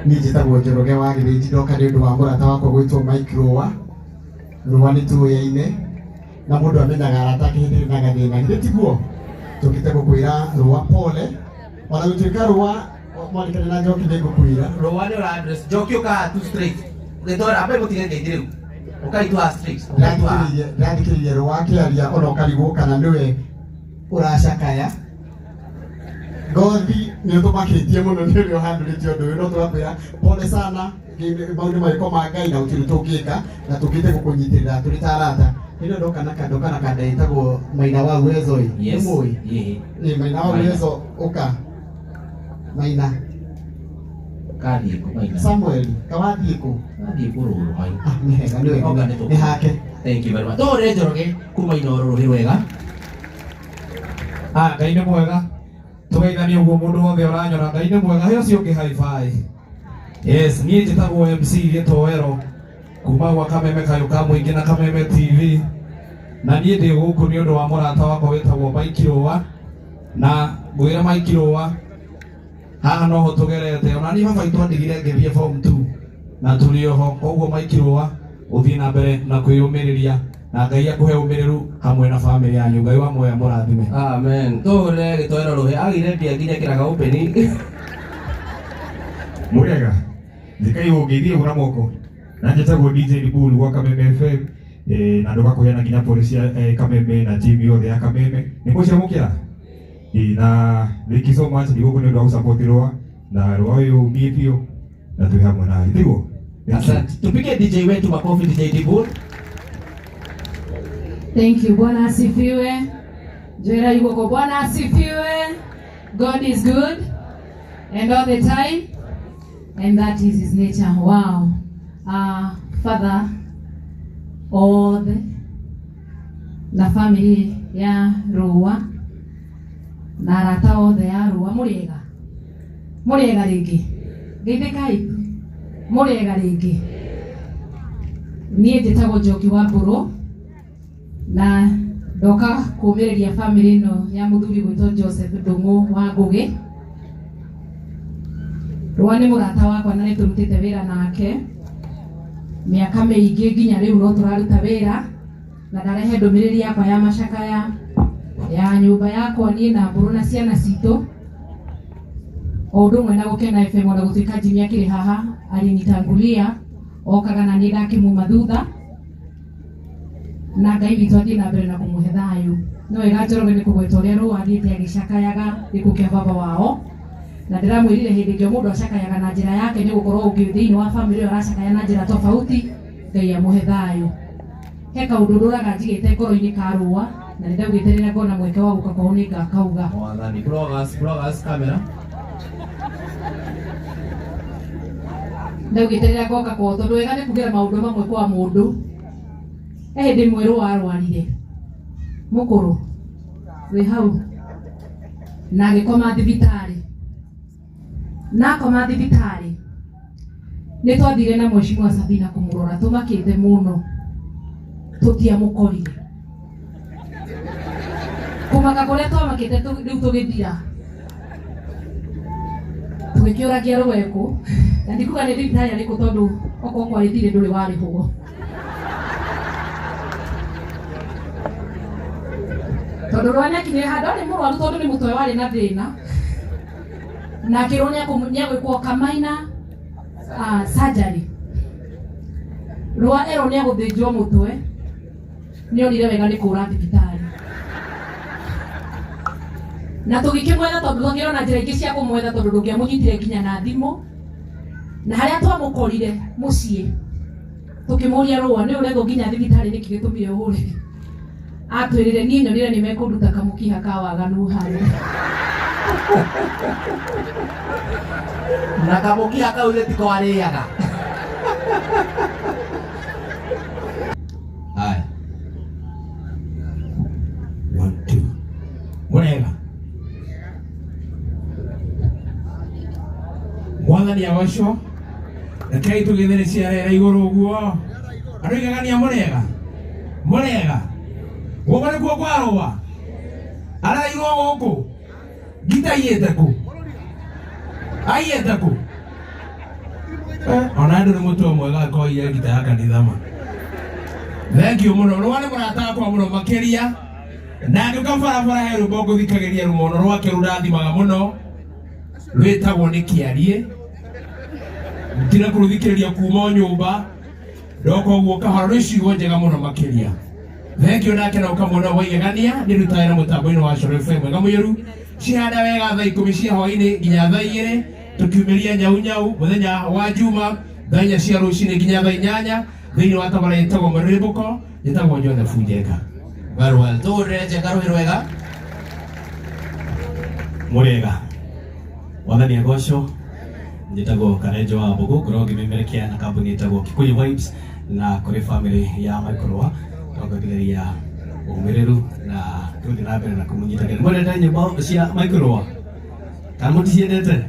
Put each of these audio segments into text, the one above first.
Nijitagwo Njoroge wa Githĩnji ndoka nĩ ũndũ wa mũrata wakwa gwĩtwo Mike Rũa. Rũa nĩ tũũĩ-aine na mũndũ amenyaga arata ake hĩndĩ ĩrĩ na gathĩna, githĩ tiguo? Tũkĩte gũkwĩra Rũa pole, ona gũtuĩka Rũa mwalikane na Njoki nĩ ngũkwĩra Rũa nĩ ũra address Njoki ũkaga tu straight gĩtwara ambe mũtige ngeithi rĩu ũkaitwa straight ndandikĩrĩirie Rũa akĩaria ona ũkarigwo kana nĩwe ũracakaya. Ngothi nĩ ũtũmakĩtie mũno nĩ ũrĩa ũhandũrĩte ũndũ ũyũ, no tũrakwĩra pole sana, maũndũ magĩko ma Ngai na gũtirĩ tũngĩka na tũkĩte gũkũnyitĩrĩra tũrĩ ta arata. Nĩ ndoka na kanda ĩtagwo Maina wa Uwezo ĩ, nĩ mũĩ? Ĩ, Maina wa Uwezo ũka Maina kathiĩ kũ Maina Samuel kawathiĩ kũ? Athiĩ kũrũrũ Maina. Nĩ hega nĩ hake. Thank you very much. Tũũre Njoroge kuma Inooro rũrĩ rwega. Ngai nĩ mwega. Tũgeithanie ũguo mũndũ wothe ũranyona, Ngai nĩ mwega. He ũcio ũngĩ high five. Yes, niĩ njĩtagwo MC Gĩtoero kuma gwa Kameme Kayũ ka Mũingĩ na Kameme TV, na niĩ ndĩ gũkũ nĩ ũndũ wa mũrata wakwa wĩtagwo Mike Rũa, na ngwĩra Mike Rũa haha noho tũgerete, ona niĩ baba itũ andigire ngĩthiĩ form 2 na tũrĩ oho. Koguo Mike Rũa ũthiĩ na mbere na kwĩyũmĩrĩria na Ngai akũhe ũmĩrĩru hamwe na family yanyu. Ngai wa muoya mũrathime. Amen. Tũũre Gĩtoero rũhĩ agire mbia nginya kĩraga open. Mũrega thikai ũngĩithie ũra moko na njĩtagwo DJ Dibulu gwa Kameme FM, na ndũgakũheana nginya pole cia Kameme na team yothe ya Kameme. Nĩ mũciamũkĩra na thank you so much. Nĩ gũkũ nĩ ũndũ wa gũsupport Rũa na Rũa ũyũ ũmie biũ na twĩ hamwe nawe, ndiguo? Asante. Tupige DJ wetu makofi, DJ Dibulu. Thank you. Bwana asifiwe. Jera yuko kwa Bwana asifiwe. God is good and all the time, and that is his nature. Wow. Father, all the na family ya Rũa na arata othe ya Rũa, mũrĩega rĩngĩ geithĩkai, mũrĩega rĩngĩ. Niĩ njĩtagwo Njoki wa Mbũrũ na ndoka kũũmĩrĩria family ĩno ya mũthuri gwĩtwo Joseph Ndũng'ũ wa Ngũgĩ. Rũa nĩ mũrata wakwa na nĩ tũrutĩte wĩra nake mĩaka mĩingĩ, nginya rĩu no tũraruta wĩra, na ndarehe ndũmĩrĩri yakwa ya macakaya ya nyũmba yakwa niĩ na Mbũrũ na ciana citũ, o ũndũ ũmwe na gũkena FM, ona gũtuĩka Jimmy akĩrĩ haha alinitangulia okaga na niĩ ndakĩmuma thutha, na Ngai witũ athiĩ na mbere na kũmũhe thayũ. No wega Njoroge nĩ kũgweta ũrĩa Rũa athiĩte agĩcakayaga gĩkuũ kĩa baba wao, na ndĩramwĩrire hĩndĩ ĩngĩ mũndũ acakayaga na njĩra yake nĩ gũkorwo ũngĩ thĩinĩ wa family ĩyo aracakaya na njĩra tofauti. Ngai amũhe thayũ. He kaũndũ ndũraga njigĩte ngoro-inĩ ka Rũa, na nĩndaugĩte rĩrĩa ngona mweke wa gũka kwao nĩ ngakauga. Mwathani, bloggers camera. Ndaugĩte rĩrĩa ngoka kwao tondũ wega nĩ kugĩra maũndũ mamwe kwa mũndũ. He hĩndĩ ĩmwe Rũa arwarire mũkũrũ wĩ hau na agĩkoma thibitarĩ, na akoma thibitarĩ nĩ twathire na Mheshimiwa Sabina kũmũrora, tũmakĩte mũno, tũtiamũkorire. Kũmaka kũrĩa twamakĩte rĩu tũgĩthira tũgĩkĩũragia Rũa ekũ, na ndikuga nĩ thibitarĩ arĩkũ tondũ okorwo kwarĩthire ndũrĩ warĩhwo. Tondũ Rũa nĩakinyire handũ arĩ mũrwaru tondũ nĩ mũtwe warĩ na thĩna, na akĩrwo nĩagwĩkwo Kamaina surgery. Rũa erwo nĩagũthĩnjwo mũtwe, nĩonire wega nĩ kũũra thibitarĩ, na tũgĩkĩmwetha tondũ tũngĩona njĩra ingĩ cia kũmwetha tondũ ndũngĩamũnyitire nginya na thimũ, na harĩa twamũkorire mũciĩ tũkĩmũria Rũa nĩ ũrethwo nginya thibitarĩ nĩkĩ gĩtũmire ũhũre, atwĩrire niĩ nyonire nĩ mekũruta kamũkiha ka waganu harĩ. Na kamũkiha kau tiko arĩaga. Haya. 1 2. Mũrega. Mwathani agocwo. Rekei tũgĩthĩre ciarera igũrũ ũguo. Andũ igagania mũrega. Mũrega. Gũkũ nĩkuo kwa Rũa. Araigwo gũkũ. Ngita iyĩte kũ? Aiyĩte kũ? ona ndu mutu mwega ko iye gita kanitha ma. Thank you muno rwane murata kwa muno makeria na nduka barabara heru bongo thikagiria rumono rwake rurathimaga muno rwitagwo ni kiarie ndira kuruthikiriria kuma nyumba ndoko guoka haro icigo njega muno makeria. Thank you nake na ukamuona waigania ni rutaira mutambo-ini wa Shore FM mwega muyeru cihanda wega thaa 10 cia hwaini nginya thaa 2 tukiumiria nyau muthenya wa juma thaa 4 cia rucini nginya thaa 8 thiini wa tabara itagwo Mariribuko itagwo Joseph Njeka. Well, tureje karuhiro wega murega wathani agocwo njitagwo Karenjo wa Mbugu ngorwo ngimemerekia na kambuni itagwo Kikuyu Vibes na kuri family ya Michael tongagiriria umiriru na tuthi na mbere na kumunyitagĩrĩra mwendete nyĩmbo cia Michael kana muticiendete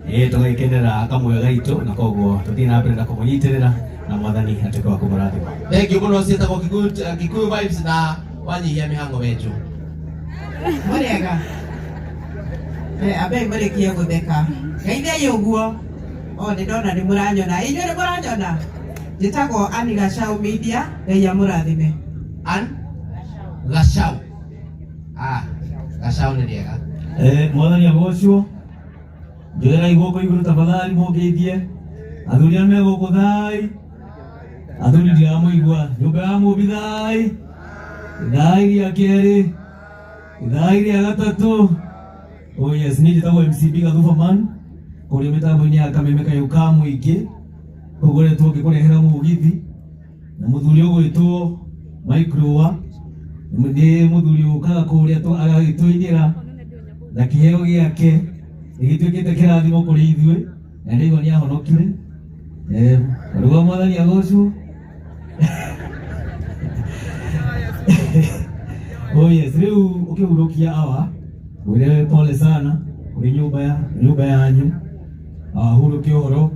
tũgaikenera kamwe gaitũ na koguo tuthi na mbere na kumunyitĩrĩra na mwathani atuĩke wa kũmũrathima. Thank you muno ciĩtagwo Kikuyu Vibes na wanyihia mĩhango wetu murega abe murikie gutheka ngeithia ũguo nĩ ndona nĩ mũranyona inyuĩ nĩ mũranyona njĩtagwo Ann Gachau Media Ngai amũrathime. Ann Gachau Gachau nĩ rĩega mwathani agocwo njoera igũkũ igũrũ tafadhali mũngeithie athuri arĩa me gũkũ thai athuri ndiramũigua nyũmba ya mũmbi thai rĩa kerĩ thai rĩa gatatũ. Oh yes, ni njĩtagwo MC Gathuba Man kũrĩa mĩtambo-inĩ ya Kameme Kayuka mũingĩ ũgoretwo ngĩkũrehera mũgithi na mũthuri ũgwĩtwo Microwa nĩ mũthuri ũkaga kũrĩa agagĩtũinĩra na kĩheo gĩake gĩgĩtuĩkĩte kĩrathimo kũrĩ ithuĩ na nĩguo nĩ ahonokire. Rũga mwathani agocwo. Oh yes, rĩu ũkĩhurũkia awa wĩre pole sana kũrĩ nyũmba yanyu hurũkia ũhoro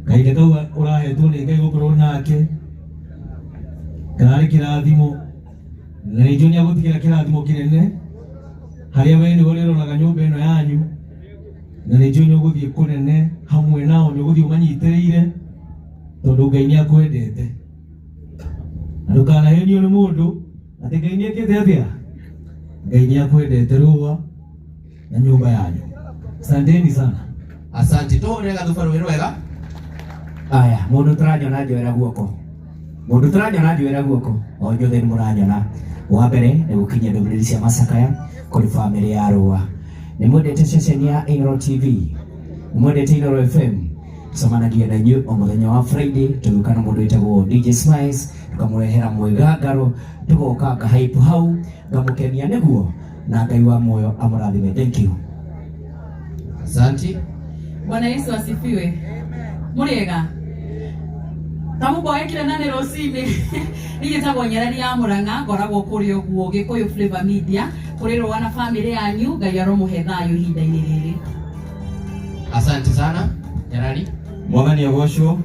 kahinda kau ũrahetwo nĩ Ngai gũkorwo nake kararĩ kĩrathimo na nĩnjũĩ nĩ agũtigĩra kĩrathimo kĩnene harĩa we nĩ ũrĩroraga nyũmba ĩno yanyu na nĩnjũĩ nĩ ũgũthiĩ kũnene hamwe nao nĩ ũgũthiĩ ũmanyitĩrĩire tondũ Ngai nĩ akwendete na ndũkanahenio nĩ mũndũ atĩ Ngai nĩ ekĩte atĩa. Ngai nĩ akwendete rũa na nyũmba yanyu. Asanteni sana. Asante tũrega thubarũ wega. Aya mũndũ tũranyona njoera guoko o inyuothe nĩ mũranyona. Wa mbere nĩ gũkinyia ndũmĩrĩri cia macakaya kũrĩ famĩlĩ ya Rũa. Nĩ mwendete ceceni ya Inooro TV, nĩ mwendete Inooro FM. Tũcemanagia na inyuĩ o mũthenya wa Friday tũgĩũka na mũndũ wĩtagwo DJ Smiles tukamũrehera mwĩgangaro tugoka ngahype hau ngamũkenia nĩguo na Ngai wa muoyo amũrathime. Thank you. Asante. Bwana Yesu asifiwe. Muriega. Tamuboekire nani rũcinĩ nĩgĩtagwo Nyerari ya Mũrang'a ngoragwo kũrĩ ũguo Gĩkũyũ Flavor Media kũrĩ Rũa na famĩlĩ yanyu. Ngai aromũhe thayũ ihinda-inĩ rĩrĩ. Asante sana Nyerari. Mwathani agocwo.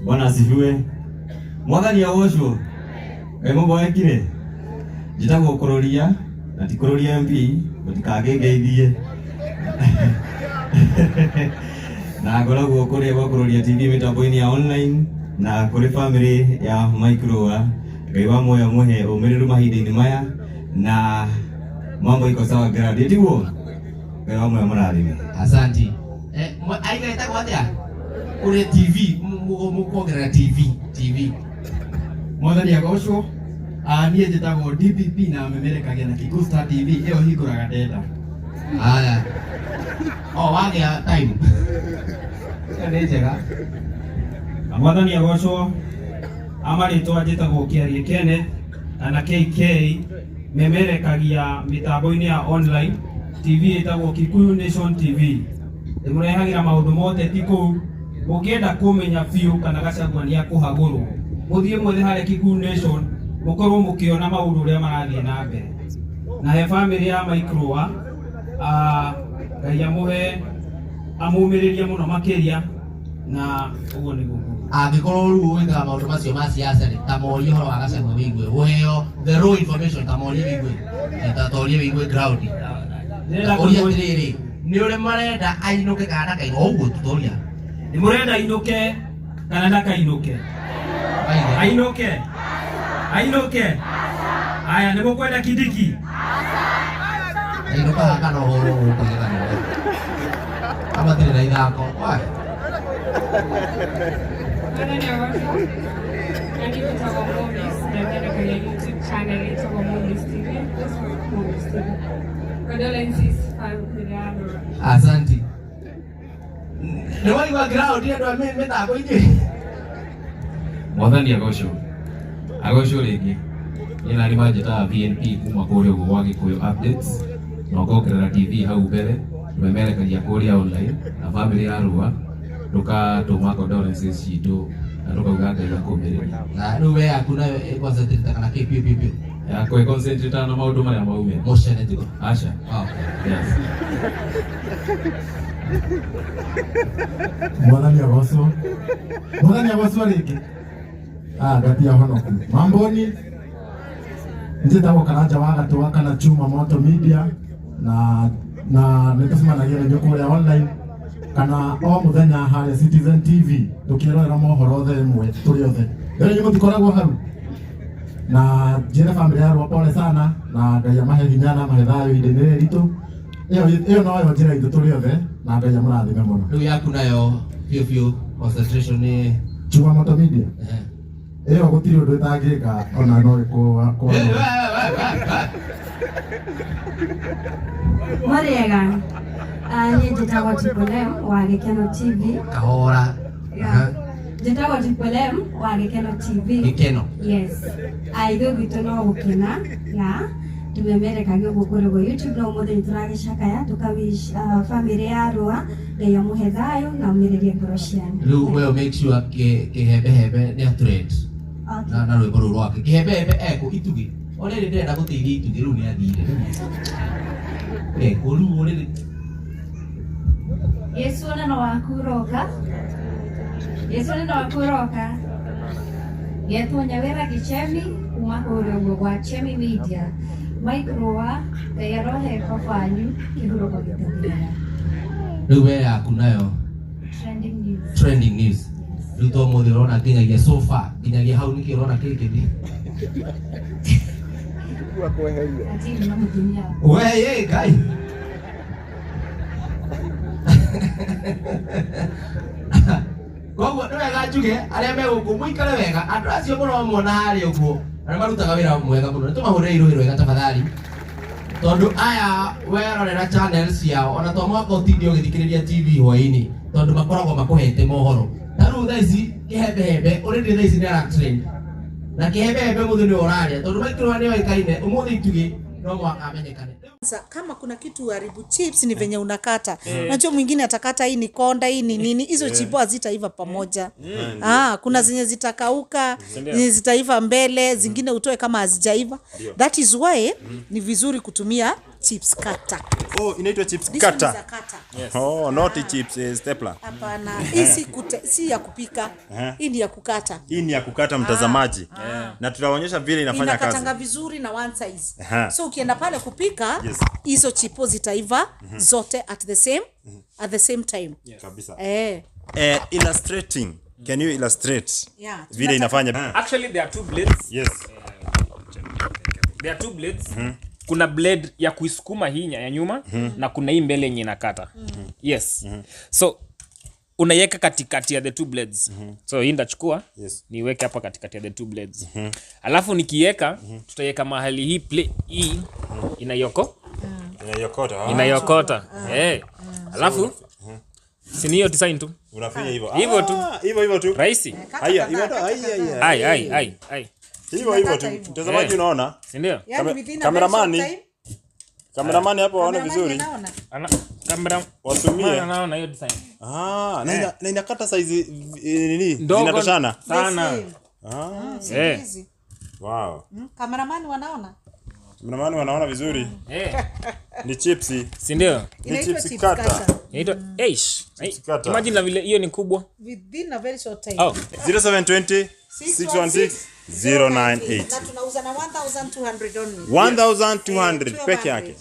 Bwana asifiwe. Mwathani agocwo. Ngai mũboekire njĩtagwo Kũrũria na ti Kũrũria MP mũtikangeithie na ngoragwo kũrĩa gwa Kũrũria TV mĩtambo-inĩ ya online na kũrĩ family ya Microwa. Ngai wa muoyo mũhe ũmĩrĩru mahinda-inĩ maya na mambo iko sawa grade tiguo. Ngai wa muoyo mũrathime. Asante. Aiga itagwo atĩa kũrĩ TV mũkuongerera TV. Mwathani agocwo. Niĩ njĩtagwo DPP na memerekagia na Kikuyu Star TV ĩyo hingũraga ndenda. Aya. Wagĩa time. Nĩ njega. Mwathani agocwo. Amarĩtwa njĩtagwo Kĩarie Kenneth na KK memerekagia mĩtambo-inĩ ya online TV ĩtagwo Kikuyu Nation TV. Ndĩmũrehagĩra maũndũ mothe ti kũu. Mũngĩenda kũmenya biũ kana Gachagua nĩ akũhagũrwo mũthiĩ mwethe harĩa Kikuyu Nation mũkorwo mũkĩona maũndũ ũrĩa marathiĩ na mbere. Na he famĩlĩ ya Microwa Ngai amũmĩrĩrie mũno makĩria na ũguo nĩguo. Angĩkorwo rĩu wĩkaga maũndũ macio ma siasa rĩ ta morie ũhoro wa Gachagua wĩigue ũheo the raw information ta morie wĩigue ta torie wĩigue ground. Ũria atĩrĩrĩ nĩ ũrĩa marenda ainũke kana ndakainũka ũguo tutoria Ni murenda inuke kana ndaka inuke. Ainuke. Ainuke. Aya nimo kwenda Kidiki. Ainuka kana horo kugana. Kama tena na idako. Wai. Asante. Ni wali wa ground ndio mmetako ije. Mwathani agocwo rĩngĩ ĩna nĩ manjĩtaga VNP kuma kũrĩa ũguo gwa Gĩkũyũ updates na ũkongerera TV hau mbere tũmemerekagia kũrĩa online na family ya Arua tũkatũma condolences citũ na tũkauga Ngai akũmĩrĩria. Na rĩu we yaku nayo concentrate kana kĩpiũ yakwa concentrate na maũndũ marĩa maumĩra motion tiko aca. Yes. Mwathani agocwo rĩngĩ. Gatia honoku. Mamboni njĩtagwo Karanja wa Gatũa kana Chuma Moto Media na nĩtũcemanagia na kũrĩa online kana o mũthenya harĩa Citizen TV tũkĩrorera mohoro thaa ĩmwe tũrĩ othe. Rĩu mũtikoragwo hau na njĩra family ya Arua pole sana na Ngai amahe hinya na amahe thayũ ihinda-inĩ rĩrĩ ritũ. Ĩyo no yo njĩra itũ tũrĩ othe na Ngai amũrathime mũno. Rĩu yaku nayo biũ concentration nĩ Chuma Moto Media. Eo gũtirĩ ũndũ ĩtangĩka ona no ĩkũwa. Muriega. Niĩ njĩtagwo Tipolem wa Gĩkeno TV. Kahora. Njĩtagwo Tipolem wa Gĩkeno TV. Gĩkeno. Yes. Ithuĩ gwitũ no gũkena na tumemerekagia ũguo kũrĩ YouTube na ũmũthĩ nĩtũragĩcakaya tũkawish family ya Arua Ngai amũhe thayũ na ũmĩrĩrie ngoro cianyu. Rĩu we make sure kĩhembehembe nĩ trend. Na rwĩmbo rũu rwake kĩhembehembe eko itugi orĩrĩ ndĩrenda gũteithia itugi rĩu nĩ athire eko rĩu orĩrĩ Yesu neno waku roka. Yesu neno waku roka. Yetuonya wĩra Gĩchemi kuma kũrĩa ũguo gwa Chemi Media. Maikrowa yarohe kafanyu kĩhurũko gĩtathira. Rĩu we yaku nayo trending news. Rĩu to mũthĩ ũrona nginyagia sofa nginyagia hau nĩkĩ ũrona kĩkĩthi. We Ngai. Koguo nĩ wega njuge arĩa megũkũ mũikare wega andũ acio mũromuona harĩa ũguo arĩa marutaga wĩra mwega mũno nĩtũmahũrĩre irũhĩ rwega tafadhali tondũ aya werorera channels ciao ona to mwaka ũtinde ũgĩthikĩrĩria TV hwaĩ-inĩ tondũ makoragwo makũhete mohoro na rĩu thaa ici kĩhembehembe ũrĩndĩ thaa ici nĩ aratrend na kĩhembehembe mũthĩ nĩ ũrarĩa tondũ maikĩrwa nĩ oĩkaine ũmũthĩ itugi no mwaka amenyekane. Kama kuna kitu haribu chips ni venye unakata. Unajua mwingine atakata hii ni konda hii ni nini. Hizo chipo hazitaiva pamoja. Kuna zenye zitakauka, zenye zitaiva mbele, zingine utoe kama hazijaiva. That is why ni vizuri kutumia chips cutter. Oh, inaitwa chips cutter. Yes. Oh, not chips stapler. Hapana. Hii si ya kupika. Hii ni ya kukata. Hii ni ya kukata mtazamaji. Na tutawaonyesha vile inafanya kazi. Inakatanga vizuri na one size. So ukienda pale kupika, hizo chipo zitaiva zote at the same time. Kabisa. Illustrating. Can you illustrate? Vile inafanya? Actually there are two blades. Yes. There are two blades. Kuna blade ya kuisukuma hii ya nyuma na kuna hii mbele yenye inakata. Yes. So unaiweka katikati ya the two blades. So hii ndachukua niweke hapa katikati ya the two blades. Alafu nikiweka tutaiweka mahali hii inayokota. Alafu si hiyo design tu. Unafanya hivyo. Hivyo tu. Hivyo tu. Rahisi. Haya, hivyo tu. Ai. Hivyo tu. Mtazamaji unaona? Si ndio? Kameramani hapo waone vizuri. Watumie. Naona hiyo design. Na inakata size nini? Zinatoshana sana. Wow. Kameramani wanaona? Kameramani wanaona vizuri. Ni chips. Si ndio? Ni chips cutter. Inaitwa imagine na vile hiyo ni kubwa. Within a very short time. 0720 616 098. Na tunauza na 1200 only. 1200 peke yake.